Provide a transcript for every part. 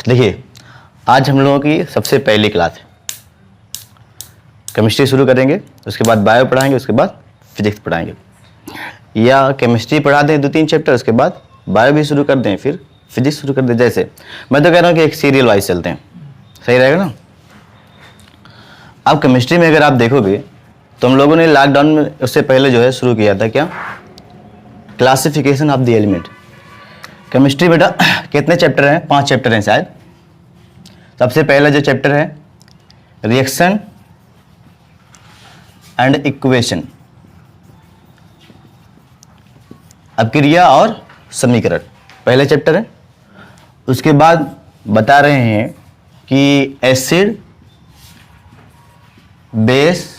देखिए, आज हम लोगों की सबसे पहली क्लास है। केमिस्ट्री शुरू करेंगे, उसके बाद बायो पढ़ाएंगे, उसके बाद फिजिक्स पढ़ाएंगे, या केमिस्ट्री पढ़ा दें 2-3 चैप्टर, उसके बाद बायो भी शुरू कर दें, फिर फिजिक्स शुरू कर दें। जैसे मैं तो कह रहा हूँ कि एक सीरियल वाइज चलते हैं, सही रहेगा ना। अब केमिस्ट्री में अगर आप देखोगे तो हम लोगों ने लॉकडाउन में उससे पहले जो है शुरू किया था क्या, classification of the element. Chemistry बेटा कितने चैप्टर हैं? 5 चैप्टर हैं शायद। सबसे पहला जो चैप्टर है रिएक्शन एंड इक्वेशन, अभिक्रिया और समीकरण, पहले चैप्टर है। उसके बाद बता रहे हैं कि एसिड, बेस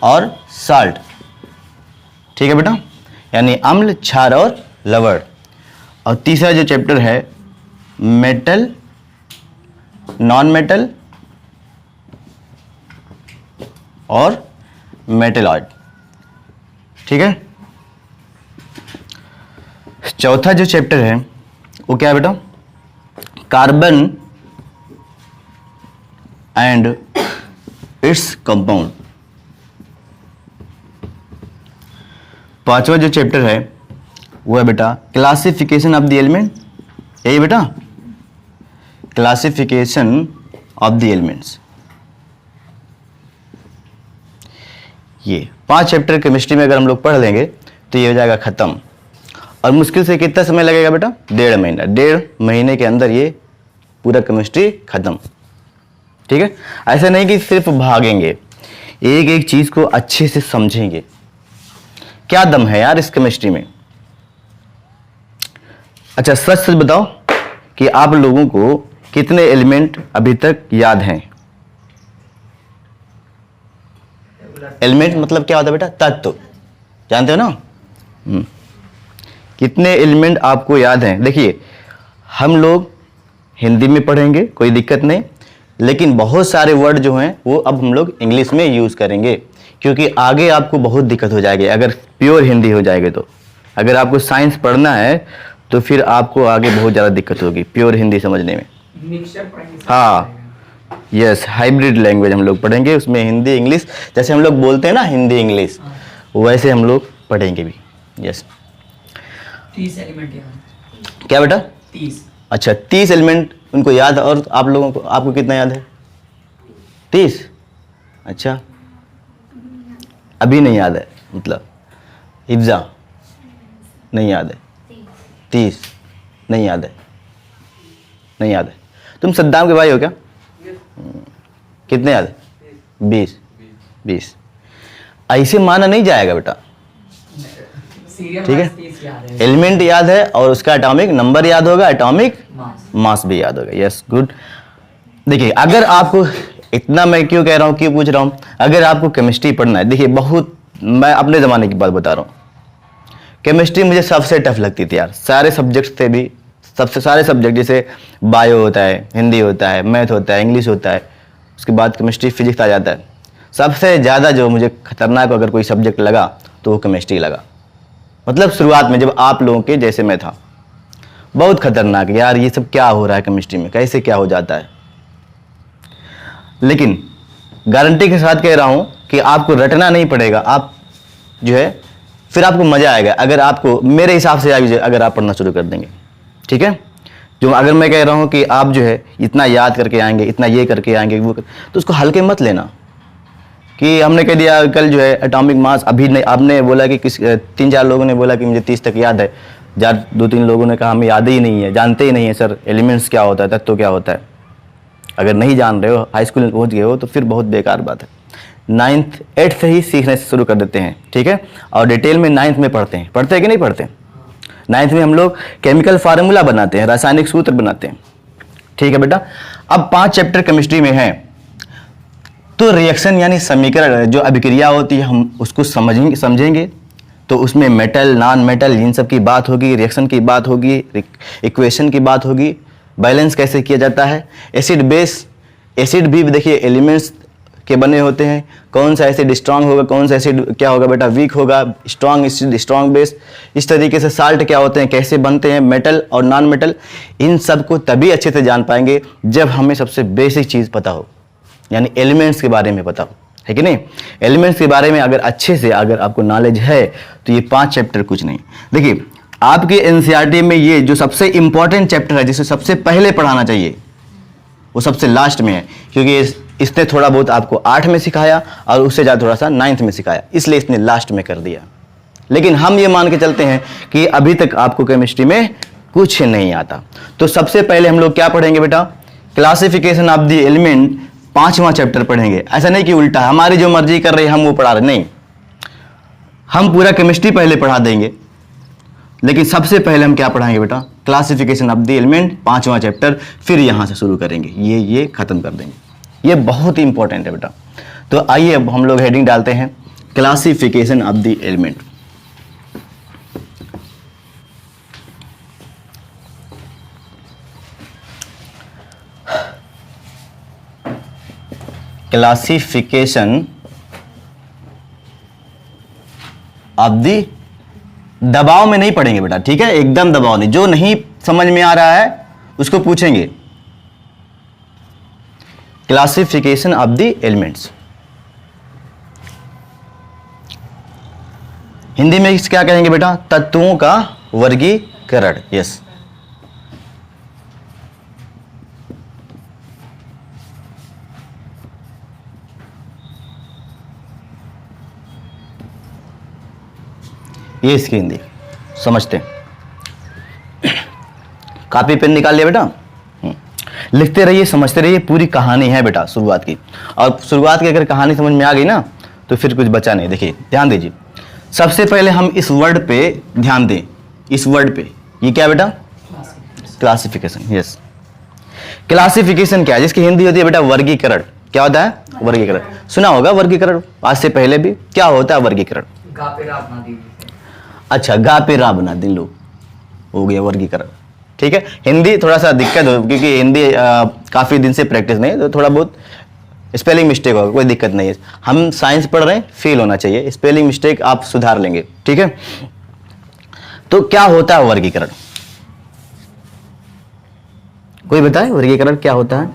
और साल्ट, ठीक है बेटा, यानी अम्ल, क्षार और लवण। और तीसरा जो चैप्टर है मेटल, नॉन मेटल और मेटेलॉइड, ठीक है। चौथा जो चैप्टर है वो क्या है बेटा, कार्बन एंड इट्स कंपाउंड। पांचवा जो चैप्टर है वो है बेटा क्लासिफिकेशन ऑफ द एलिमेंट, यही बेटा, क्लासिफिकेशन ऑफ द एलिमेंट्स। ये 5 चैप्टर केमिस्ट्री में अगर हम लोग पढ़ लेंगे तो ये हो जाएगा खत्म। और मुश्किल से कितना समय लगेगा बेटा? 1.5 महीना। 1.5 महीने के अंदर ये पूरा केमिस्ट्री खत्म, ठीक है। ऐसा नहीं कि सिर्फ भागेंगे, एक एक चीज को अच्छे से समझेंगे। क्या दम है यार इस केमिस्ट्री में। अच्छा, सच सच बताओ कि आप लोगों को कितने एलिमेंट अभी तक याद हैं? एलिमेंट मतलब क्या होता है बेटा? तत्व, जानते हो ना। कितने एलिमेंट आपको याद हैं? देखिए, हम लोग हिंदी में पढ़ेंगे, कोई दिक्कत नहीं, लेकिन बहुत सारे वर्ड जो हैं वो अब हम लोग इंग्लिश में यूज करेंगे, क्योंकि आगे आपको बहुत दिक्कत हो जाएगी अगर प्योर हिंदी हो जाएगी तो। अगर आपको साइंस पढ़ना है तो फिर आपको आगे बहुत ज़्यादा दिक्कत होगी प्योर हिंदी समझने में। हाँ, यस, हाइब्रिड लैंग्वेज हम लोग पढ़ेंगे, उसमें हिंदी इंग्लिश, जैसे हम लोग बोलते हैं ना हिंदी इंग्लिश, वैसे हम लोग पढ़ेंगे भी। यस, 30 एलिमेंट याद। क्या बेटा? 30। अच्छा, 30 एलिमेंट उनको याद है। और आप लोगों को, आपको कितना याद है? 30। अच्छा, अभी नहीं याद है, मतलब हिफ्जा नहीं याद है, 30 नहीं याद है, नहीं याद है। तुम सद्दाम के भाई हो क्या? कितने याद है? 20। ऐसे माना नहीं जाएगा बेटा, ठीक है। एलिमेंट याद है और उसका एटॉमिक नंबर याद होगा, एटॉमिक मास भी याद होगा। Yes, good. देखिए, अगर आपको इतना, मैं क्यों कह रहा हूँ, क्यों पूछ रहा हूँ, अगर आपको केमिस्ट्री पढ़ना है, देखिए बहुत, मैं अपने ज़माने की बात बता रहा हूँ, केमिस्ट्री मुझे सबसे टफ लगती थी यार, सारे सब्जेक्ट से भी, सबसे सारे सब्जेक्ट, जैसे बायो होता है, हिंदी होता है, मैथ होता है, इंग्लिश होता है, उसके बाद केमिस्ट्री फिजिक्स आ जाता है। सबसे ज़्यादा जो मुझे खतरनाक अगर कोई सब्जेक्ट लगा तो वो केमिस्ट्री लगा। मतलब शुरुआत में जब आप लोगों के जैसे मैं था, बहुत खतरनाक यार, ये सब क्या हो रहा है केमिस्ट्री में, कैसे क्या हो जाता है। लेकिन गारंटी के साथ कह रहा हूं कि आपको रटना नहीं पड़ेगा, आप जो है फिर आपको मजा आएगा अगर आपको, मेरे हिसाब से अगर आप पढ़ना शुरू कर देंगे, ठीक है। जो अगर मैं कह रहा हूं कि आप जो है इतना याद करके आएंगे, इतना ये करके आएंगे, वो तो उसको हल्के मत लेना कि हमने कह दिया कल जो है एटॉमिक मास, अभी नहीं, आपने बोला कि 3-4 लोगों ने बोला कि मुझे 30 तक याद है, 2-3 लोगों ने कहा हमें याद ही नहीं है, जानते ही नहीं है सर एलिमेंट्स क्या होता है, तत्व क्या होता है। अगर नहीं जान रहे हो, हाई स्कूल में पहुंच गए हो, तो फिर बहुत बेकार बात है। 9th 8th से ही सीखने से शुरू कर देते हैं, ठीक है। और डिटेल में 9th में पढ़ते हैं कि नहीं पढ़ते? 9th में हम लोग केमिकल फार्मूला बनाते हैं, रासायनिक सूत्र बनाते हैं, ठीक है बेटा। अब 5 चैप्टर केमिस्ट्री में हैं, तो रिएक्शन यानी समीकरण, जो अभिक्रिया होती है, हम उसको समझेंगे तो उसमें मेटल, नॉन मेटल, इन सब की बात होगी, रिएक्शन की बात होगी, इक्वेशन की बात होगी, बैलेंस कैसे किया जाता है, एसिड बेस। एसिड भी देखिए एलिमेंट्स के बने होते हैं, कौन सा एसिड स्ट्रांग होगा, कौन सा एसिड क्या होगा बेटा वीक होगा, स्ट्रांग एसिड स्ट्रांग बेस, इस तरीके से साल्ट क्या होते हैं, कैसे बनते हैं, मेटल और नॉन मेटल, इन सब को तभी अच्छे से जान पाएंगे जब हमें सबसे बेसिक चीज़ पता हो, यानी एलिमेंट्स के बारे में पता हो, है कि नहीं। एलिमेंट्स के बारे में अगर अच्छे से अगर आपको नॉलेज है तो ये 5 चैप्टर कुछ नहीं। देखिए आपके एनसीईआरटी में ये जो सबसे इंपॉर्टेंट चैप्टर है जिसे सबसे पहले पढ़ाना चाहिए वो सबसे लास्ट में है, क्योंकि इसने थोड़ा बहुत आपको 8 में सिखाया और उससे ज़्यादा थोड़ा सा 9th में सिखाया, इसलिए इसने लास्ट में कर दिया। लेकिन हम ये मान के चलते हैं कि अभी तक आपको केमिस्ट्री में कुछ नहीं आता। तो सबसे पहले हम लोग क्या पढ़ेंगे बेटा, क्लासिफिकेशन ऑफ द एलिमेंट 5वां चैप्टर पढ़ेंगे। ऐसा नहीं कि उल्टा हमारी जो मर्जी कर रही है हम वो पढ़ा रहे, नहीं, हम पूरा केमिस्ट्री पहले पढ़ा देंगे, लेकिन सबसे पहले हम क्या पढ़ाएंगे बेटा, क्लासिफिकेशन ऑफ द एलिमेंट 5वां चैप्टर, फिर यहां से शुरू करेंगे, ये खत्म कर देंगे। ये बहुत ही इंपॉर्टेंट है बेटा। तो आइए अब हम लोग हेडिंग डालते हैं classification of the element. Classification of the, दबाव में नहीं पढ़ेंगे बेटा, ठीक है, एकदम दबाव नहीं, जो नहीं समझ में आ रहा है उसको पूछेंगे। Classification of the elements, Hindi में क्या कहेंगे बेटा, तत्वों का वर्गीकरण। यस, ये इसकी हिंदी समझते हैं। कॉपी पेन निकाल लिया बेटा, लिखते रहिए, समझते रहिए, पूरी कहानी है बेटा शुरुआत की, और शुरुआत की अगर कहानी समझ में आ गई ना तो फिर कुछ बचा नहीं। देखिए ध्यान दीजिए, सबसे पहले हम इस वर्ड पे ध्यान दें, इस वर्ड पे, ये क्या बेटा, क्लासिफिकेशन। यस, क्लासिफिकेशन क्या है, जिसकी हिंदी होती है बेटा वर्गीकरण। क्या होता है, वर्गीकरण, सुना होगा वर्गीकरण आज से पहले भी। क्या होता है वर्गीकरण, अच्छा गा पे रा बना दिन लो, हो गया वर्गीकरण, ठीक है। हिंदी थोड़ा सा दिक्कत हो, क्योंकि हिंदी काफ़ी दिन से प्रैक्टिस नहीं, तो थोड़ा बहुत स्पेलिंग मिस्टेक होगा, कोई दिक्कत नहीं है। हम साइंस पढ़ रहे हैं, फेल होना चाहिए, स्पेलिंग मिस्टेक आप सुधार लेंगे, ठीक है। तो क्या होता है वर्गीकरण, कोई बताए वर्गीकरण क्या होता है?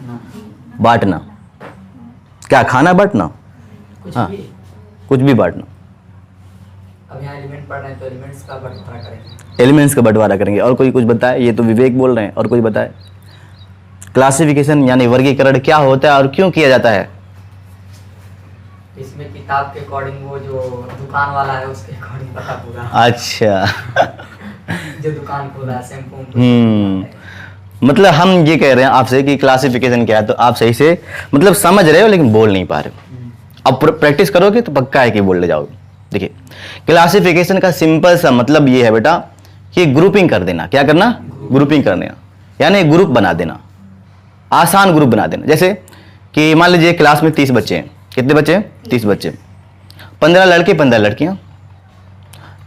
बांटना, क्या खाना बांटना, हाँ कुछ भी बांटना। अब यहाँ एलिमेंट पढ़ रहे हैं तो एलिमेंट्स का बंटवारा करेंगे, एलिमेंट्स का बंटवारा करेंगे। और कोई कुछ बताए, ये तो विवेक बोल रहे हैं, और कोई बताए क्लासिफिकेशन यानी वर्गीकरण क्या होता है और क्यों किया जाता है? इसमें किताब के अकॉर्डिंग, वो जो दुकान वाला है उसके अकॉर्डिंग पता पूरा। अच्छा जो दुकान खोला है शैम्पू, मतलब हम ये कह रहे हैं आपसे कि क्लासिफिकेशन क्या है, तो आप सही से मतलब समझ रहे हो लेकिन बोल नहीं पा रहे हो। अब प्रैक्टिस करोगे तो पक्का है कि बोल ले जाओगे। देखिए क्लासिफिकेशन का सिंपल सा मतलब ये है बेटा कि ग्रुपिंग कर देना। क्या करना? ग्रुपिंग कर देना, यानी ग्रुप बना देना, आसान ग्रुप बना देना। जैसे कि मान लीजिए क्लास में 30 बच्चे हैं, कितने बच्चे हैं? 30 बच्चे, 15 लड़के 15 लड़कियां।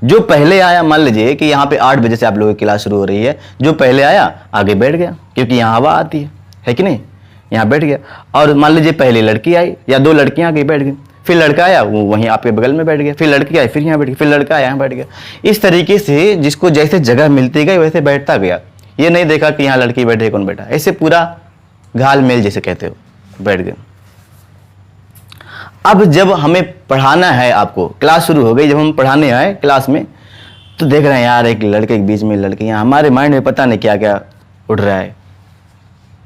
जो पहले आया, मान लीजिए कि यहाँ पे 8 बजे से आप लोगों की क्लास शुरू हो रही है, जो पहले आया आगे बैठ गया, क्योंकि यहाँ हवा आती है कि नहीं, यहाँ बैठ गया। और मान लीजिए पहली लड़की आई या 2 लड़कियां आगे बैठ गई, फिर लड़का आया वो वहीं आपके बगल में बैठ गया, फिर लड़की आई फिर यहाँ बैठ गई, फिर लड़का आया यहाँ बैठ गया। इस तरीके से जिसको जैसे जगह मिलती गई वैसे बैठता गया। ये नहीं देखा कि यहाँ लड़की बैठे कौन बैठा, ऐसे पूरा घाल मेल जैसे कहते हो बैठ गए। अब जब हमें पढ़ाना है, आपको क्लास शुरू हो गई, जब हम पढ़ाने आए क्लास में तो देख रहे हैं यार एक लड़के के बीच में लड़कियां, हमारे माइंड में पता नहीं क्या क्या उठ रहा है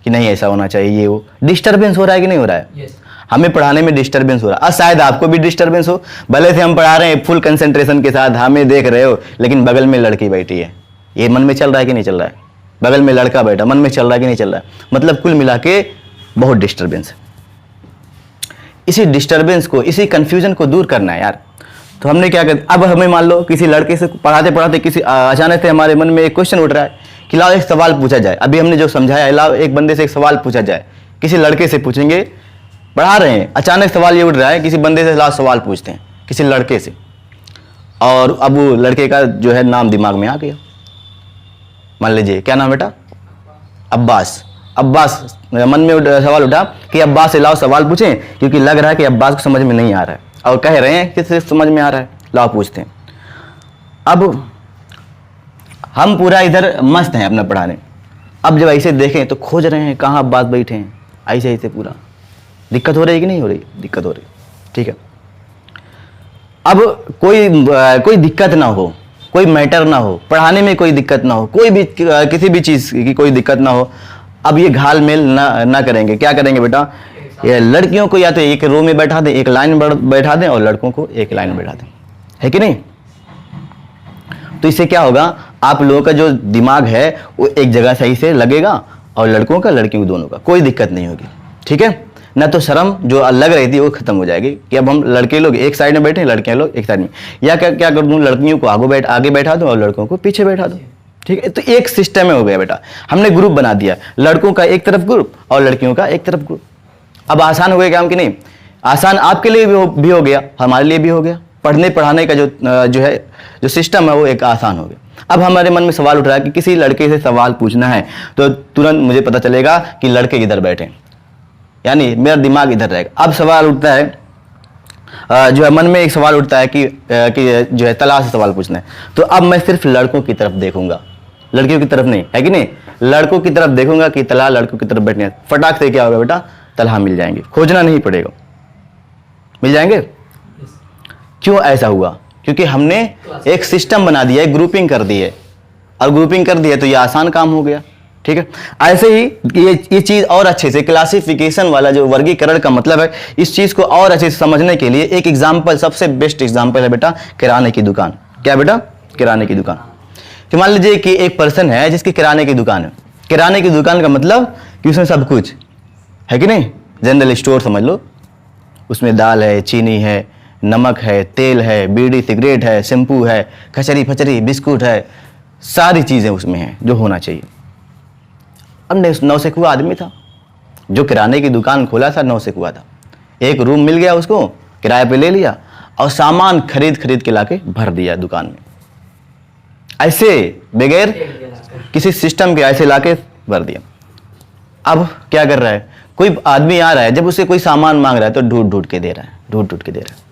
कि नहीं ऐसा होना चाहिए, ये वो डिस्टर्बेंस हो रहा है कि नहीं हो रहा है? yes. हमें पढ़ाने में डिस्टर्बेंस हो रहा है। और शायद आपको भी डिस्टर्बेंस हो, भले से हम पढ़ा रहे हैं फुल कंसंट्रेशन के साथ, हमें देख रहे हो, लेकिन बगल में लड़की बैठी है, ये मन में चल रहा है कि नहीं चल रहा है? बगल में लड़का बैठा, मन में चल रहा है कि नहीं चल रहा है? मतलब कुल मिला के बहुत डिस्टर्बेंस है। इसी डिस्टर्बेंस को, इसी कंफ्यूजन को दूर करना है यार। तो हमने क्या कर, अब हमें मान लो किसी लड़के से पढ़ाते पढ़ाते किसी अचानक से हमारे मन में एक क्वेश्चन उठ रहा है कि लाओ एक सवाल पूछा जाए। अभी हमने जो समझाया है, लाओ एक बंदे से एक सवाल पूछा जाए, किसी लड़के से पूछेंगे, पढ़ा रहे हैं, अचानक सवाल ये उठ रहा है, किसी बंदे से लाओ सवाल पूछते हैं किसी लड़के से, और अब वो लड़के का जो है नाम दिमाग में आ गया। मान लीजिए क्या नाम बेटा? अब्बास। अब्बास, मन में सवाल उठा कि अब्बास से लाओ सवाल पूछें, क्योंकि लग रहा है कि अब्बास को समझ में नहीं आ रहा है और कह रहे हैं कि सिर्फ समझ में आ रहा है, लाओ पूछते हैं। अब हम पूरा इधर मस्त हैं अपना पढ़ाने, अब जब ऐसे देखें तो खोज रहे हैं कहाँ अब्बास बैठे हैं, ऐसे ऐसे पूरा दिक्कत हो रही है कि नहीं हो रही, दिक्कत हो रही, ठीक है। अब कोई दिक्कत ना हो, कोई मैटर ना हो, पढ़ाने में कोई दिक्कत ना हो, कोई भी किसी भी चीज़ की कोई दिक्कत ना हो, अब ये घाल मेल ना करेंगे। क्या करेंगे बेटा, ये लड़कियों को या तो एक रो में बैठा दें, एक लाइन बैठा दें, और लड़कों को एक लाइन में बैठा दें, है कि नहीं। तो इससे क्या होगा, आप लोगों का जो दिमाग है वो एक जगह सही से लगेगा, और लड़कों का लड़कियों दोनों का कोई दिक्कत नहीं होगी, ठीक है ना। तो शर्म जो लग रही थी वो खत्म हो जाएगी कि अब हम लड़के लोग एक साइड में बैठे, लड़कियां लोग एक साइड में, या क्या कर दूं, लड़कियों को आगे बैठा दूं और लड़कों को पीछे बैठा दूं, ठीक है। तो एक सिस्टम में हो गया बेटा, हमने ग्रुप बना दिया, लड़कों का एक तरफ ग्रुप और लड़कियों का एक तरफ ग्रुप। अब आसान हो गया काम कि नहीं, आसान आपके लिए भी हो गया, हमारे लिए भी हो गया। पढ़ने पढ़ाने का जो सिस्टम है वो एक आसान हो गया। अब हमारे मन में सवाल उठ रहा है कि किसी लड़के से सवाल पूछना है तो तुरंत मुझे पता चलेगा कि लड़के इधर बैठे, यानी मेरा दिमाग इधर रहेगा। अब सवाल उठता है, जो है मन में एक सवाल उठता है कि जो है तलाश से सवाल पूछना है, तो अब मैं सिर्फ लड़कों की तरफ देखूंगा, लड़कियों की तरफ नहीं, है कि नहीं। लड़कों की तरफ देखूंगा कि तला लड़कों की तरफ बैठने, फटाक से क्या होगा बेटा, तलहा मिल जाएंगे, खोजना नहीं पड़ेगा, मिल जाएंगे। क्यों ऐसा हुआ, क्योंकि हमने एक सिस्टम बना दिया है, ग्रुपिंग कर दी है, और ग्रुपिंग कर दी है तो ये आसान काम हो गया, ठीक है। ऐसे ही ये चीज और अच्छे से, क्लासिफिकेशन वाला जो वर्गीकरण का मतलब है, इस चीज को और अच्छे से समझने के लिए एक एग्जांपल, सबसे बेस्ट एग्जांपल है बेटा किराने की दुकान। क्या बेटा, किराने की दुकान। कि मान लीजिए कि एक पर्सन है जिसकी किराने की दुकान है। किराने की दुकान का मतलब कि उसमें सब कुछ है कि नहीं, जनरल स्टोर समझ लो, उसमें दाल है, चीनी है, नमक है, तेल है, बीड़ी सिगरेट है, शैम्पू है, कचरी फचरी, बिस्कुट है, सारी चीजें उसमें हैं जो होना चाहिए। अब नौसिखुआ आदमी था जो किराने की दुकान खोला था, नौसिखुआ था, एक रूम मिल गया उसको, किराए पे ले लिया और सामान खरीद के लाके भर दिया दुकान में, ऐसे बगैर किसी सिस्टम के, ऐसे लाके भर दिया। अब क्या कर रहा है, कोई आदमी आ रहा है, जब उसे कोई सामान मांग रहा है तो ढूंढ के दे रहा है, ढूंढ के दे रहा है।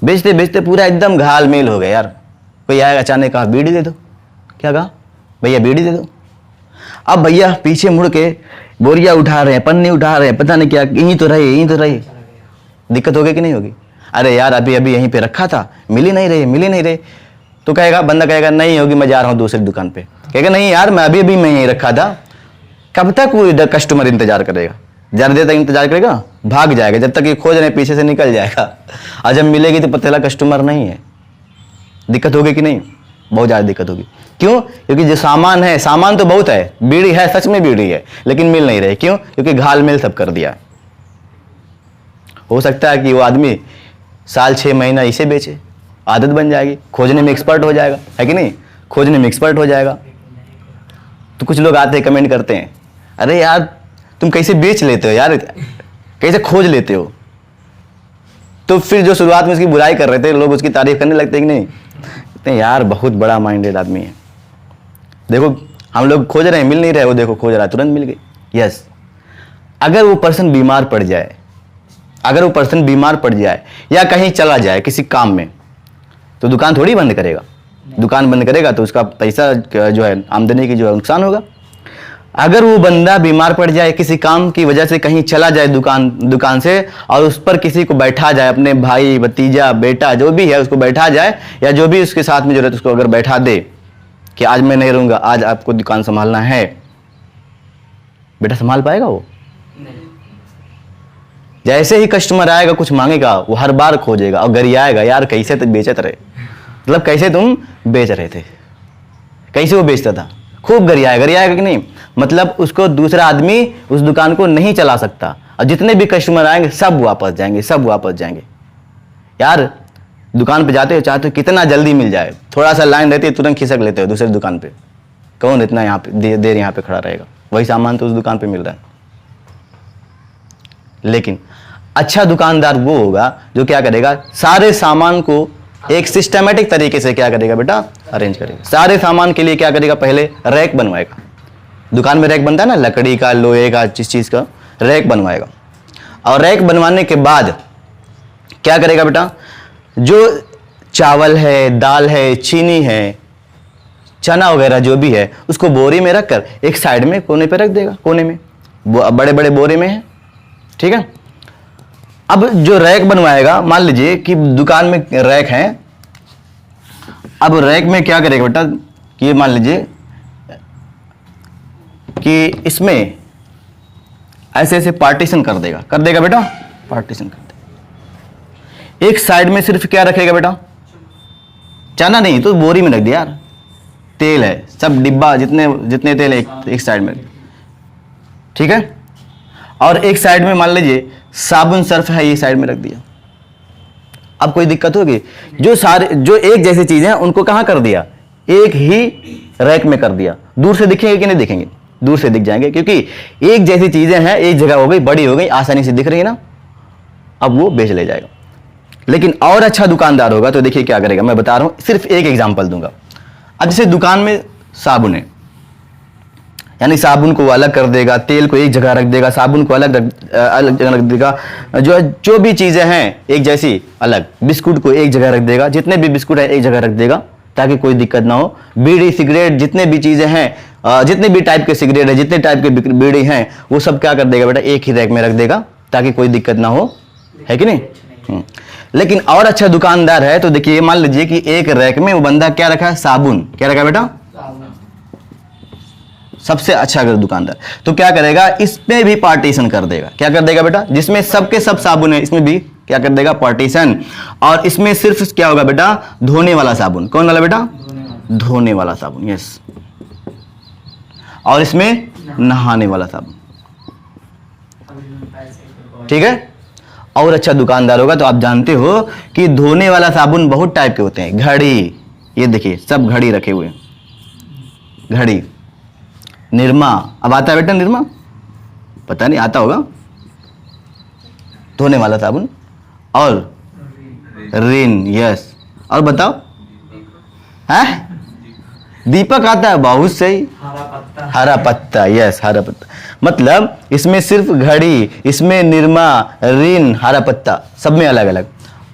बेचते बेचते पूरा एकदम घाल मेल हो गया यार। कोई आएगा अचानक, कहा बीड़ी दे दो, क्या कहा भैया बीड़ी दे दो। अब भैया पीछे मुड़ के बोरिया उठा रहे हैं, पन्नी उठा रहे हैं, पता नहीं क्या, यहीं तो रहे, दिक्कत होगी कि नहीं होगी। अरे यार अभी यहीं पे रखा था, मिल ही नहीं रहे। तो कहेगा, बंदा कहेगा नहीं होगी, मैं जा रहा हूँ दूसरी दुकान पे। कहेगा नहीं यार मैं अभी मैं यहीं रखा था। कब तक वो कस्टमर इंतजार करेगा, ज़्यादा देर तक इंतजार करेगा, भाग जाएगा, जब तक ये खोज रहे पीछे से निकल जाएगा, और जब मिलेगी तो पता चला कस्टमर नहीं है। दिक्कत होगी कि नहीं, बहुत ज़्यादा दिक्कत होगी। क्यों, क्योंकि जो सामान है, सामान तो बहुत है, बीड़ी है, सच में बीड़ी है, लेकिन मिल नहीं रही। क्यों, क्योंकि घाल मेल सब कर दिया। हो सकता है कि वो आदमी साल 6 महीना इसे बेचे, आदत बन जाएगी, खोजने में एक्सपर्ट हो जाएगा, है कि नहीं, खोजने में एक्सपर्ट हो जाएगा। तो कुछ लोग आते हैं कमेंट करते हैं, अरे यार तुम कैसे बेच लेते हो यार, कैसे खोज लेते हो। तो फिर जो शुरुआत में उसकी बुराई कर रहे थे लोग, उसकी तारीफ करने लगते हैं कि नहीं, कहते हैं यार बहुत बड़ा माइंडेड आदमी है, देखो हम लोग खोज रहे हैं मिल नहीं रहे, वो देखो खोज रहा है तुरंत मिल गई। यस, अगर वो पर्सन बीमार पड़ जाए, या कहीं चला जाए किसी काम में, तो दुकान थोड़ी बंद करेगा। दुकान बंद करेगा तो उसका पैसा जो है, आमदनी की जो है नुकसान होगा। अगर वो बंदा बीमार पड़ जाए, किसी काम की वजह से कहीं चला जाए दुकान से, और उस पर किसी को बैठा जाए, अपने भाई भतीजा बेटा जो भी है उसको बैठा जाए, या जो भी उसके साथ में जो रहता है उसको अगर बैठा दे कि आज मैं नहीं रहूंगा, आज आपको दुकान संभालना है, बेटा संभाल पाएगा वो? जैसे ही कस्टमर आएगा कुछ मांगेगा, वो हर बार खोजेगा और गरियाएगा, यार कैसे तो बेचत रहे, मतलब कैसे तुम बेच रहे थे, कैसे वो बेचता था, खूब गरियाएगा कि नहीं। मतलब उसको दूसरा आदमी उस दुकान को नहीं चला सकता, और जितने भी कस्टमर आएंगे सब वापस जाएंगे। यार दुकान पे जाते हो, चाहते हो कितना जल्दी मिल जाए, थोड़ा सा लाइन रहती है तुरंत खिसक लेते हो दूसरी दुकान पे, कौन इतना यहाँ पे देर यहाँ पे खड़ा रहेगा, वही सामान तो उस दुकान पे मिल रहा है। लेकिन अच्छा दुकानदार वो होगा जो क्या करेगा, सारे सामान को एक सिस्टमेटिक तरीके से क्या करेगा बेटा, अरेंज करेगा। सारे सामान के लिए क्या करेगा, पहले रैक बनवाएगा, दुकान में रैक बनता है ना, लकड़ी का, लोहे का, जिस चीज़ का, रैक बनवाएगा। और रैक बनवाने के बाद क्या करेगा बेटा, जो चावल है, दाल है, चीनी है, चना वगैरह जो भी है, उसको बोरी में रखकर एक साइड में कोने पे रख देगा, कोने में, वो बड़े बड़े बोरे में है, ठीक है। अब जो रैक बनवाएगा, मान लीजिए कि दुकान में रैक है, अब रैक में क्या करेगा बेटा कि मान लीजिए कि इसमें ऐसे ऐसे पार्टीशन कर देगा बेटा, पार्टीशन कर देगा। एक साइड में सिर्फ क्या रखेगा बेटा, चना नहीं तो बोरी में रख दिया यार, तेल है, सब डिब्बा जितने जितने तेल है एक साइड में, ठीक है। और एक साइड में मान लीजिए साबुन सर्फ है, ये साइड में रख दिया। अब कोई दिक्कत होगी, जो एक जैसी चीजें हैं उनको कहां कर दिया, एक ही रैक में कर दिया। दूर से दिखेंगे कि नहीं दिखेंगे, दूर से दिख जाएंगे, क्योंकि एक जैसी चीजें हैं, एक जगह हो गई, बड़ी हो गई, आसानी से दिख रही है ना, अब वो बेच ले जाएगा। लेकिन और अच्छा दुकानदार होगा तो देखिए क्या करेगा, मैं बता रहा हूं, सिर्फ एक एग्जांपल दूंगा। अब जैसे दुकान में साबुन है, यानी साबुन को अलग कर देगा, तेल को एक जगह रख देगा, साबुन को अलग जगह रख देगा, जो भी चीजें हैं एक जैसी अलग, बिस्कुट को एक जगह रख देगा, जितने भी बिस्कुट है एक जगह रख देगा ताकि कोई दिक्कत ना हो। बीड़ी, सिगरेट, जितने भी चीजें हैं, जितने भी टाइप के सिगरेट है, जितने टाइप के बीड़ी हैं, वो सब क्या कर देगा बेटा, एक ही रैक में रख देगा ताकि कोई दिक्कत ना हो, है कि नहीं। लेकिन और अच्छा दुकानदार है तो देखिए, मान लीजिए कि एक रैक में वो बंदा क्या रखा है, साबुन, क्या रखा है बेटा, सबसे अच्छा अगर दुकानदार तो क्या करेगा, इसमें भी पार्टीशन कर देगा। क्या कर देगा बेटा, जिसमें सबके सब साबुन है इसमें भी क्या कर देगा, पार्टीशन। और इसमें सिर्फ क्या होगा बेटा, धोने वाला साबुन। कौन वाला बेटा, धोने वाला साबुन, यस। और इसमें नहाने वाला साबुन, ठीक है। और अच्छा दुकानदार होगा तो आप जानते हो कि धोने वाला साबुन बहुत टाइप के होते हैं। घड़ी, ये देखिए सब घड़ी रखे हुए हैं, घड़ी। निरमा, अब आता है बेटा निरमा, पता नहीं आता होगा, धोने वाला साबुन। और रिन, यस। और बताओ, है दीपक आता है, बहुत सही, हरा पत्ता, यस, हरा पत्ता। मतलब इसमें सिर्फ घड़ी, इसमें निरमा, रिन, हरा पत्ता, सब में अलग अलग।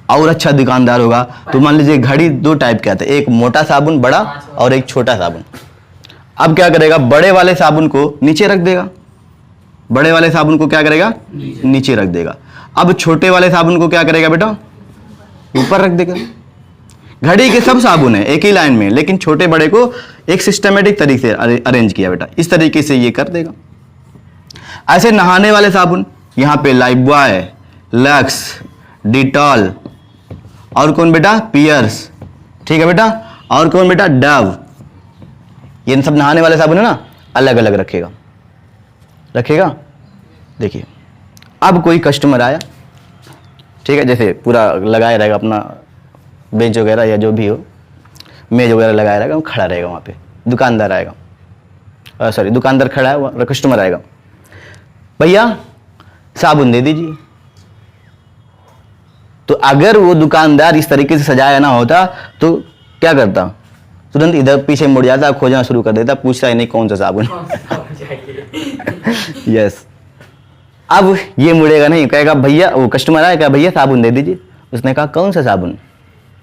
और अच्छा दुकानदार होगा तो मान लीजिए घड़ी दो टाइप के आते हैं, एक मोटा साबुन बड़ा और एक छोटा साबुन। अब क्या करेगा, बड़े वाले साबुन को नीचे रख देगा, बड़े वाले साबुन को क्या करेगा, नीचे रख देगा। अब छोटे वाले साबुन को क्या करेगा बेटा, ऊपर रख देगा। घड़ी के सब साबुन है एक ही लाइन में, लेकिन छोटे बड़े को एक सिस्टमेटिक तरीके से अरेंज किया बेटा, इस तरीके से ये कर देगा। ऐसे नहाने वाले साबुन, यहाँ पे लाइफबॉय, लक्स, डिटॉल, और कौन बेटा, पियर्स, ठीक है बेटा। और कौन बेटा, डव। ये सब नहाने वाले साबुन है ना, अलग अलग रखेगा, रखेगा। देखिए अब कोई कस्टमर आया, ठीक है, जैसे पूरा लगाया रहेगा अपना बेंच वगैरह या जो भी हो, मेज वगैरह लगाया रहेगा, वो खड़ा रहेगा वहाँ पे। दुकानदार आएगा, सॉरी दुकानदार खड़ा है, कस्टमर आएगा, भैया साबुन दे दीजिए। तो अगर वो दुकानदार इस तरीके से सजाया ना होता तो क्या करता, तुरंत इधर पीछे मुड़ जाता, खोजना शुरू कर देता, पूछता ही नहीं कौन सा साबुन। यस। अब ये मुड़ेगा नहीं, कहेगा भैया, वो कस्टमर आएगा, भैया साबुन दे दीजिए। उसने कहा कौन सा साबुन,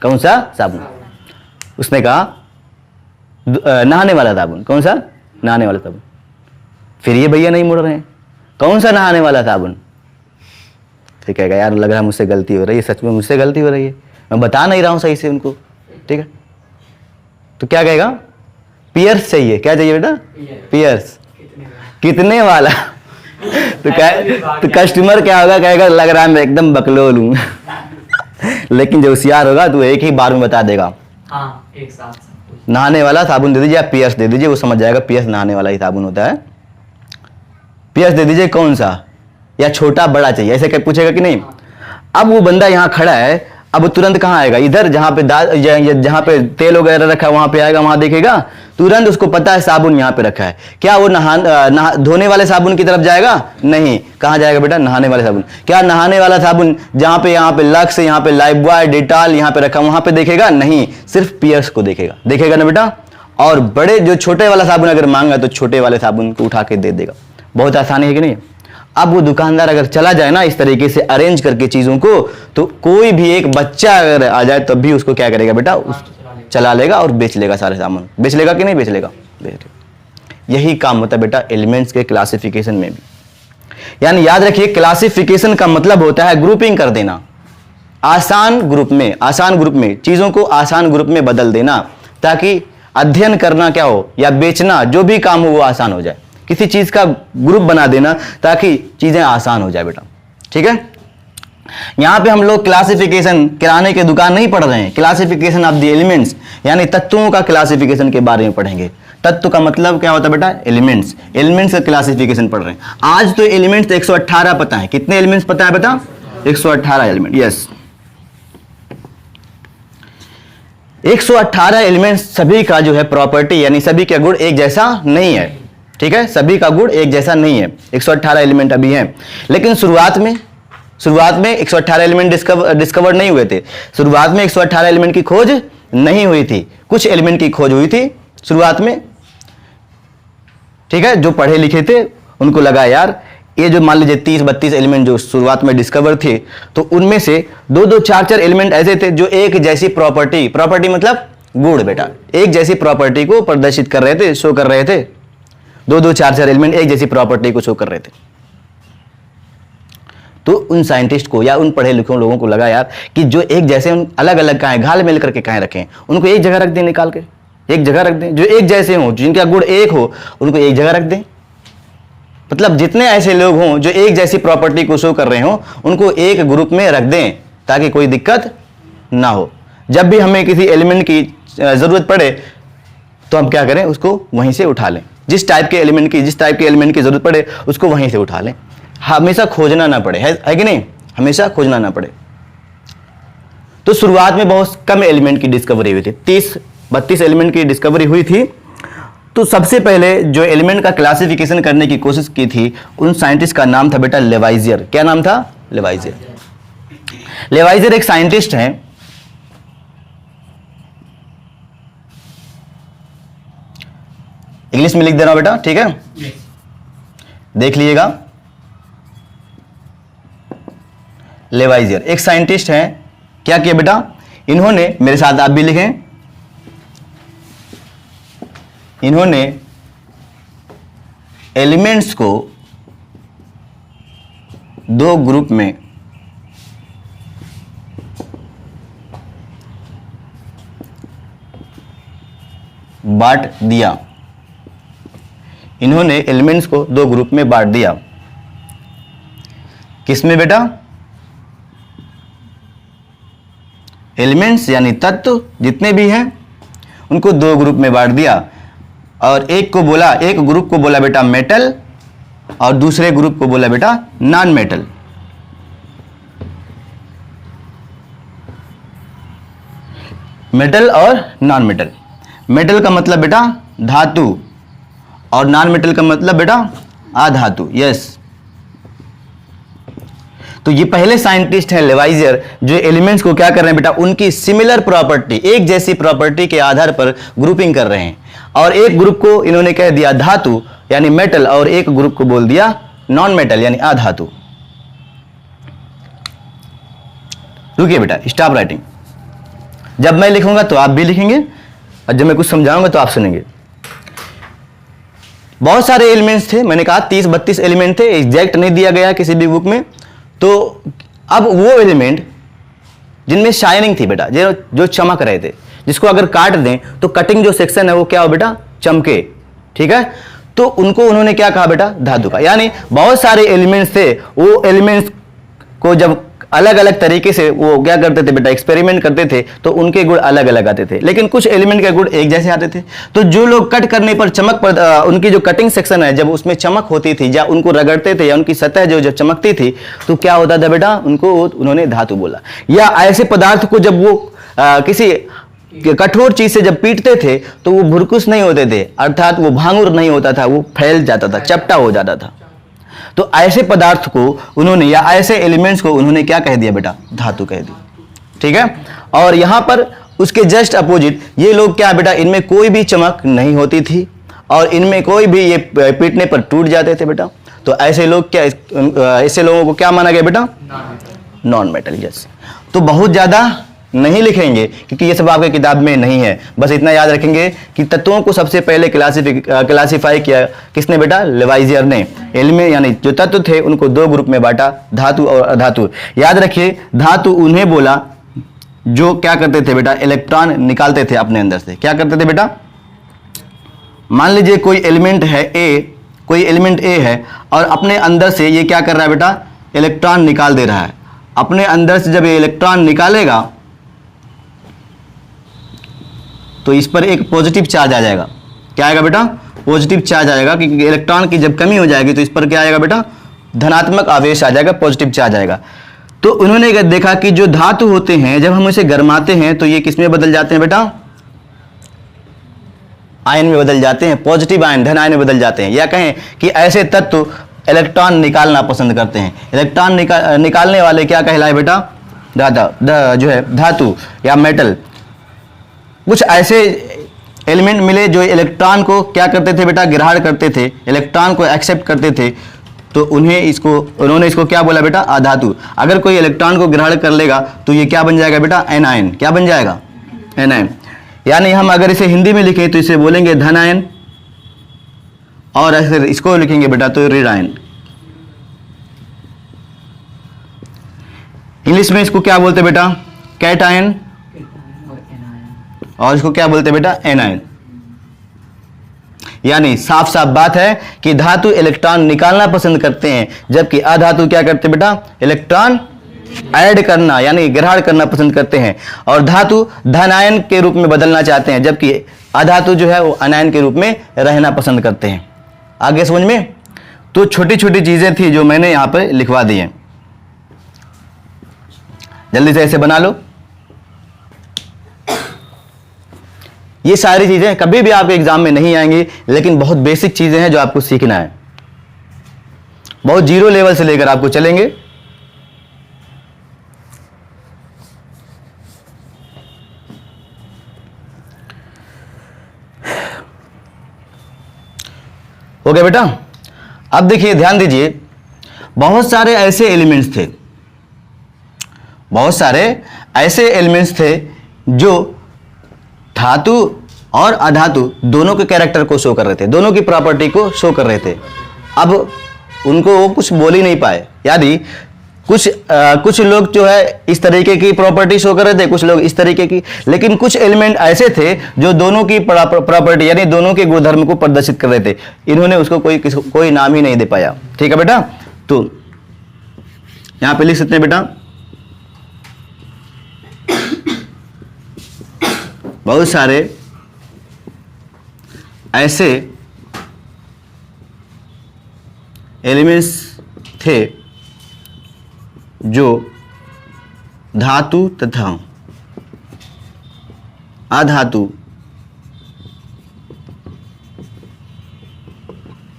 कौन सा साबुन। उसने कहा नहाने वाला साबुन। कौन सा, नहाने वाला साबुन। फिर ये भैया नहीं मुड़ रहे हैं, कौन सा नहाने वाला साबुन। फिर कहेगा यार लग रहा है मुझसे गलती हो रही है, सच में मुझसे गलती हो रही है, मैं बता नहीं रहा हूँ सही से उनको, ठीक है। तो क्या कहेगा, पियर्स चाहिए। क्या चाहिए बेटा, पियर्स। कितने वाला। तो कस्टमर क्या होगा, कहेगा लग रहा है मैं एकदम बकलोल हूँ। लेकिन जो होशियार होगा तो एक ही बार में बता देगा, हाँ, एक साथ नहाने वाला साबुन दे दीजिए, आप पियर्स दे दीजिए। वो समझ जाएगा पियर्स नहाने वाला ही साबुन होता है। पियर्स दे दीजिए, कौन सा, या छोटा बड़ा चाहिए, ऐसे क्या पूछेगा कि नहीं। अब वो बंदा यहाँ खड़ा है, अब तुरंत कहाँ आएगा, इधर जहाँ पे जहाँ पे तेल वगैरह रखा है वहां पे आएगा, वहां देखेगा, तुरंत उसको पता है साबुन यहाँ पे रखा है। क्या वो धोने वाले साबुन की तरफ जाएगा, नहीं। कहाँ जाएगा बेटा, नहाने वाले साबुन। क्या नहाने वाला साबुन जहाँ पे यहाँ पे लक्स, यहाँ पे लाइफबॉय, डिटॉल यहाँ पे रखा, वहां पे देखेगा, नहीं, सिर्फ पियर्स को देखेगा, देखेगा ना बेटा। और बड़े जो छोटे वाला साबुन अगर मांगा तो छोटे वाले साबुन को उठा के दे देगा। बहुत आसानी है कि नहीं? अब वो दुकानदार अगर चला जाए ना इस तरीके से अरेंज करके चीज़ों को, तो कोई भी एक बच्चा अगर आ जाए तब भी उसको क्या करेगा बेटा, चला लेगा और बेच लेगा सारे सामान। बेच लेगा कि नहीं बेच लेगा? बेच लेगा। यही काम होता है बेटा एलिमेंट्स के क्लासिफिकेशन में भी। यानी याद रखिए, क्लासिफिकेशन का मतलब होता है ग्रुपिंग कर देना, आसान ग्रुप में चीज़ों को आसान ग्रुप में बदल देना, ताकि अध्ययन करना क्या हो या बेचना जो भी काम हो वो आसान हो जाए। किसी चीज़ का ग्रुप बना देना ताकि चीज़ें आसान हो जाए बेटा। ठीक है, यहां पे हम लोग क्लासिफिकेशन, किराने की दुकान नहीं पढ़ रहे हैं, क्लासिफिकेशन ऑफ द एलिमेंट्स यानी तत्वों का क्लासिफिकेशन के बारे में पढ़ेंगे। तत्व का मतलब क्या होता है बेटा? एलिमेंट्स। एलिमेंट्स का क्लासिफिकेशन पढ़ रहे हैं आज। तो एलिमेंट्स 118 पता है। कितने एलिमेंट्स पता है बेटा? 118 एलिमेंट। यस, 118 एलिमेंट्स सभी का जो है प्रॉपर्टी यानी सभी का गुण एक जैसा नहीं है। ठीक है, सभी का गुण एक जैसा नहीं है। 118 एलिमेंट अभी हैं, लेकिन शुरुआत में 118 एलिमेंट डिस्कवर नहीं हुए थे। शुरुआत में 118 एलिमेंट की खोज नहीं हुई थी, कुछ एलिमेंट की खोज हुई थी शुरुआत में। ठीक है, जो पढ़े लिखे थे उनको लगा यार ये जो मान लीजिए 30-32 एलिमेंट जो शुरुआत में डिस्कवर थे, तो उनमें से 2-2, 4-4 एलिमेंट ऐसे थे जो एक जैसी प्रॉपर्टी मतलब गुण बेटा, एक जैसी प्रॉपर्टी को प्रदर्शित कर रहे थे, शो कर रहे थे। 2-2, 4-4 एलिमेंट एक जैसी प्रॉपर्टी को शो कर रहे थे। तो उन साइंटिस्ट को या उन पढ़े लिखे लोगों को लगा यार कि जो एक जैसे अलग अलग कहाँ घाल मिल करके कहाँ रखें, उनको एक जगह रख दें, निकाल के एक जगह रख दें। जो एक जैसे हों, जिनका गुण एक हो, उनको एक जगह रख दें। मतलब जितने ऐसे लोग हों जो एक जैसी प्रॉपर्टी को शो कर रहे हों, उनको एक ग्रुप में रख दें ताकि कोई दिक्कत ना हो। जब भी हमें किसी एलिमेंट की जरूरत पड़े तो हम क्या करें, उसको वहीं से उठा लें। जिस टाइप के एलिमेंट की जरूरत पड़े उसको वहीं से उठा लें, हमेशा खोजना ना पड़े। है कि नहीं? हमेशा खोजना ना पड़े। तो शुरुआत में बहुत कम एलिमेंट की डिस्कवरी हुई थी, 30-32 एलिमेंट की डिस्कवरी हुई थी। तो सबसे पहले जो एलिमेंट का क्लासिफिकेशन करने की कोशिश की थी उन साइंटिस्ट का नाम था बेटा लेवाइजियर। क्या नाम था? लेवाइजियर। लेवाइजियर एक साइंटिस्ट हैं, इंग्लिश में लिख दे रहा हूं बेटा, ठीक है? देख लीजिएगा। लेवाइजियर एक साइंटिस्ट हैं। क्या किया बेटा इन्होंने, मेरे साथ आप भी लिखें, इन्होंने एलिमेंट्स को दो ग्रुप में बांट दिया। इन्होंने एलिमेंट्स को दो ग्रुप में बांट दिया। किसमें बेटा? एलिमेंट्स यानी तत्व जितने भी हैं उनको दो ग्रुप में बांट दिया, और एक ग्रुप को बोला बेटा मेटल और दूसरे ग्रुप को बोला बेटा नॉन मेटल। मेटल और नॉन मेटल। मेटल का मतलब बेटा धातु और नॉन मेटल का मतलब बेटा अधातु। यस, तो ये पहले साइंटिस्ट हैं लेवाइजियर जो एलिमेंट्स को क्या कर रहे हैं बेटा, उनकी सिमिलर प्रॉपर्टी, एक जैसी प्रॉपर्टी के आधार पर ग्रुपिंग कर रहे हैं। और एक ग्रुप को इन्होंने कह दिया धातु यानी मेटल, और एक ग्रुप को बोल दिया नॉन मेटल यानी अधातु। रुकिए बेटा, स्टॉप राइटिंग। जब मैं लिखूंगा तो आप भी लिखेंगे, और जब मैं कुछ समझाऊंगा तो आप सुनेंगे। बहुत सारे एलिमेंट्स थे, मैंने कहा 30-32 एलिमेंट थे, एग्जैक्ट नहीं दिया गया किसी भी बुक में। तो अब वो एलिमेंट जिनमें शाइनिंग थी बेटा, जो चमक रहे थे, जिसको अगर काट दें तो कटिंग जो सेक्शन है वो क्या हो बेटा, चमके। ठीक है, तो उनको उन्होंने क्या कहा बेटा, धातु का। यानी बहुत सारे एलिमेंट्स थे, वो एलिमेंट्स को जब अलग अलग तरीके से वो क्या करते थे बेटा, एक्सपेरिमेंट करते थे, तो उनके गुण अलग अलग आते थे, लेकिन कुछ एलिमेंट के गुण एक जैसे आते थे। तो जो लोग कट करने पर चमक पर उनकी जो कटिंग सेक्शन है जब उसमें चमक होती थी, या उनको रगड़ते थे, या उनकी सतह जो जब चमकती थी, तो क्या होता था बेटा, उनको उन्होंने धातु बोला। या ऐसे पदार्थ को जब वो किसी कठोर चीज से जब पीटते थे तो वो भुरकुस नहीं होते थे, अर्थात वो भांगुर नहीं होता था, वो फैल जाता था, चपटा हो जाता था। तो ऐसे पदार्थ को उन्होंने, या ऐसे एलिमेंट्स को उन्होंने क्या कह दिया बेटा, धातु कह दी। ठीक है, और यहां पर उसके जस्ट अपोजिट ये लोग क्या बेटा, इनमें कोई भी चमक नहीं होती थी और इनमें कोई भी ये पीटने पर टूट जाते थे बेटा। तो ऐसे लोग क्या, ऐसे लोगों को क्या माना गया बेटा, नॉन मेटल। यस, तो बहुत ज़्यादा नहीं लिखेंगे क्योंकि ये सब आपके किताब में नहीं है। बस इतना याद रखेंगे कि तत्वों को सबसे पहले क्लासिफाई किया किसने बेटा, लेवाइजियर ने। एलिमेंट यानी जो तत्व थे उनको दो ग्रुप में बांटा, धातु और अधातु। याद रखिए, धातु उन्हें बोला जो क्या करते थे बेटा, इलेक्ट्रॉन निकालते थे अपने अंदर से। क्या करते थे बेटा, मान लीजिए कोई एलिमेंट है ए, कोई एलिमेंट ए है और अपने अंदर से ये क्या कर रहा है बेटा, इलेक्ट्रॉन निकाल दे रहा है। अपने अंदर से जब ये इलेक्ट्रॉन निकालेगा तो इस पर एक पॉजिटिव चार्ज आ जाएगा। क्या आएगा बेटा, पॉजिटिव चार्ज आएगा, क्योंकि इलेक्ट्रॉन की जब कमी हो जाएगी तो इस पर क्या आएगा बेटा, धनात्मक आवेश आ जाएगा, पॉजिटिव चार्ज आएगा। तो उन्होंने देखा कि जो धातु होते हैं जब हम इसे गरमाते हैं तो ये किस में बदल जाते हैं बेटा, आयन में बदल जाते हैं, पॉजिटिव आयन, धन आयन में बदल जाते हैं। या कहें कि ऐसे तत्व इलेक्ट्रॉन निकालना पसंद करते हैं। इलेक्ट्रॉन निकालने वाले क्या कहलाए बेटा, जो है धातु या मेटल। कुछ ऐसे एलिमेंट मिले जो इलेक्ट्रॉन को क्या करते थे बेटा, ग्रहण करते थे, इलेक्ट्रॉन को एक्सेप्ट करते थे, तो उन्होंने इसको क्या बोला बेटा, अधातु। अगर कोई इलेक्ट्रॉन को ग्रहण कर लेगा तो ये क्या बन जाएगा बेटा, एनायन। क्या बन जाएगा, एनायन। यानी हम अगर इसे हिंदी में लिखें तो इसे बोलेंगे धन आयन, और अगर इसको लिखेंगे बेटा तो ऋण आयन। इंग्लिश में इसको क्या बोलते बेटा, कैटायन, और इसको क्या बोलते बेटा, एनायन। यानी साफ साफ बात है कि धातु इलेक्ट्रॉन निकालना पसंद करते हैं, जबकि अधातु क्या करते बेटा, इलेक्ट्रॉन ऐड करना यानी ग्रहण करना पसंद करते हैं। और धातु धनायन के रूप में बदलना चाहते हैं, जबकि अधातु जो है वो अनायन के रूप में रहना पसंद करते हैं। आगे समझ में। तो छोटी छोटी चीजें थी जो मैंने यहां पर लिखवा दी हैं, जल्दी से ऐसे बना लो। ये सारी चीजें कभी भी आपके एग्जाम में नहीं आएंगी, लेकिन बहुत बेसिक चीजें हैं जो आपको सीखना है। बहुत जीरो लेवल से लेकर आपको चलेंगे। हो गया बेटा। अब देखिए, ध्यान दीजिए, बहुत सारे ऐसे एलिमेंट्स थे, बहुत सारे ऐसे एलिमेंट्स थे जो धातु और अधातु दोनों के कैरेक्टर को शो कर रहे थे, दोनों की प्रॉपर्टी को शो कर रहे थे। अब उनको वो कुछ बोल ही नहीं पाए। यानी कुछ लोग जो है इस तरीके की प्रॉपर्टी शो कर रहे थे, कुछ लोग इस तरीके की, लेकिन कुछ एलिमेंट ऐसे थे जो दोनों की प्रॉपर्टी यानी दोनों के गुणधर्म को प्रदर्शित कर रहे थे। इन्होंने उसको कोई नाम ही नहीं दे पाया। ठीक है बेटा, तो यहां पे लिख सकते हैं बेटा, बहुत सारे ऐसे एलिमेंट्स थे जो धातु तथा अधातु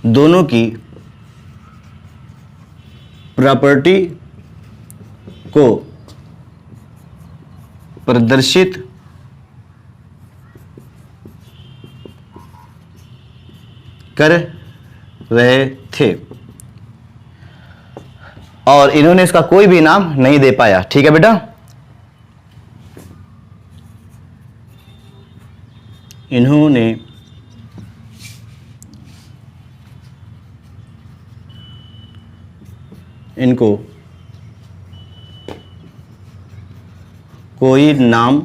दोनों की प्रॉपर्टी को प्रदर्शित कर रहे थे और इन्होंने इसका कोई भी नाम नहीं दे पाया। ठीक है बेटा, इन्होंने इनको कोई नाम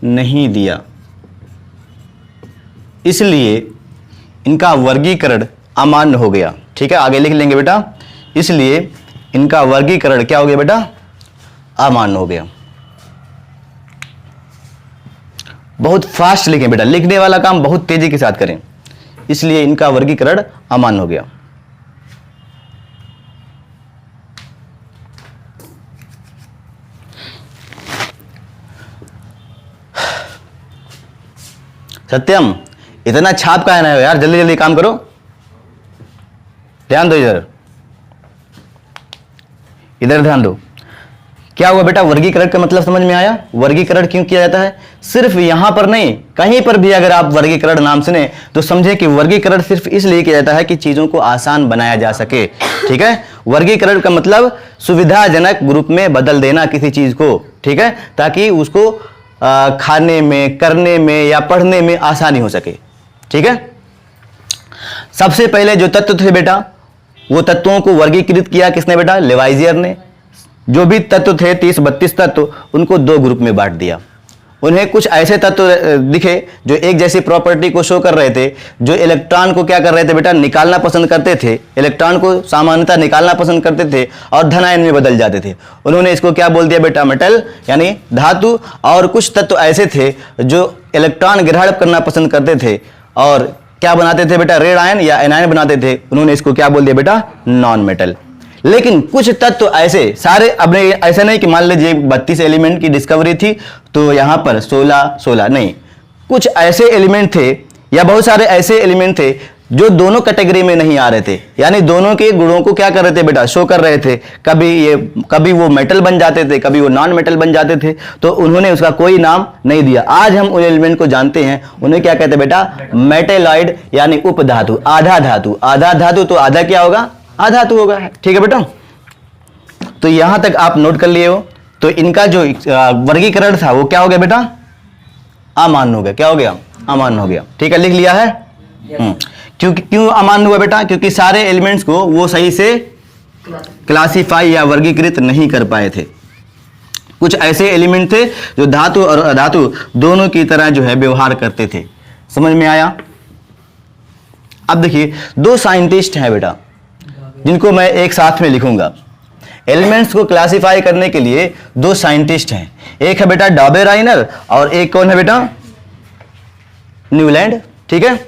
नहीं दिया, इसलिए इनका वर्गीकरण अमान्य हो गया। ठीक है, आगे लिख लेंगे बेटा, इसलिए इनका वर्गीकरण क्या हो गया बेटा, अमान्य हो गया। बहुत फास्ट लिखें बेटा, लिखने वाला काम बहुत तेजी के साथ करें। इसलिए इनका वर्गीकरण अमान्य हो गया। सत्यम, इतना छाप का है ना यार, जल्दी जल्दी काम करो, ध्यान दो इधर, इधर ध्यान दो। क्या हुआ बेटा, वर्गीकरण का मतलब समझ में आया। वर्गीकरण क्यों किया जाता है, सिर्फ यहां पर नहीं, कहीं पर भी अगर आप वर्गीकरण नाम सुने तो समझे कि वर्गीकरण सिर्फ इसलिए किया जाता है कि चीजों को आसान बनाया जा सके। ठीक है, वर्गीकरण का मतलब सुविधाजनक ग्रुप में बदल देना किसी चीज को, ठीक है, ताकि उसको खाने में, करने में या पढ़ने में आसानी हो सके। ठीक है, सबसे पहले जो तत्व थे बेटा, वो तत्वों को वर्गीकृत किया किसने बेटा, लेवाइजियर ने। जो भी तत्व थे 30-32 तत्व, उनको 2 ग्रुप में बांट दिया। उन्हें कुछ ऐसे तत्व दिखे जो एक जैसी प्रॉपर्टी को शो कर रहे थे, जो इलेक्ट्रॉन को क्या कर रहे थे बेटा, निकालना पसंद करते थे, इलेक्ट्रॉन को सामान्यतः निकालना पसंद करते थे और धन आयन में बदल जाते थे। उन्होंने इसको क्या बोल दिया बेटा, मेटल यानी धातु। और कुछ तत्व ऐसे थे जो इलेक्ट्रॉन ग्रहण करना पसंद करते थे और क्या बनाते थे बेटा, रेड आयन या एनायन बनाते थे। उन्होंने इसको क्या बोल दिया बेटा, नॉन मेटल। लेकिन कुछ तत्व ऐसे सारे, अब ऐसा नहीं कि मान लीजिए 32 एलिमेंट की डिस्कवरी थी तो यहां पर 16 नहीं, कुछ ऐसे एलिमेंट थे या बहुत सारे ऐसे एलिमेंट थे जो दोनों कैटेगरी में नहीं आ रहे थे, यानी दोनों के गुणों को क्या कर रहे थे बेटा, शो कर रहे थे। कभी वो मेटल बन जाते थे, कभी वो नॉन मेटल बन जाते थे, तो उन्होंने उसका कोई नाम नहीं दिया। आज हम उन एलिमेंट को जानते हैं, उन्हें क्या कहते हैं बेटा, मेटेलॉइड यानी उपधातु, आधा धातु। आधा धातु तो आधा क्या होगा, आधातु होगा। ठीक है बेटा, तो यहां तक आप नोट कर लिए हो। तो इनका जो वर्गीकरण था वो क्या हो गया बेटा, अमान्य हो गया। क्या हो गया, अमान्य हो गया। ठीक है, लिख लिया है। क्यों अमान्य हुआ बेटा, क्योंकि सारे एलिमेंट्स को वो सही से क्लासिफाई या वर्गीकृत नहीं कर पाए थे। कुछ ऐसे एलिमेंट थे जो धातु और अधातु दोनों की तरह जो है व्यवहार करते थे। समझ में आया। अब देखिए 2 साइंटिस्ट हैं बेटा, जिनको मैं एक साथ में लिखूंगा। एलिमेंट्स को क्लासिफाई करने के लिए 2 साइंटिस्ट हैं, एक है बेटा डॉबेराइनर और एक कौन है बेटा, न्यूलैंड। ठीक है,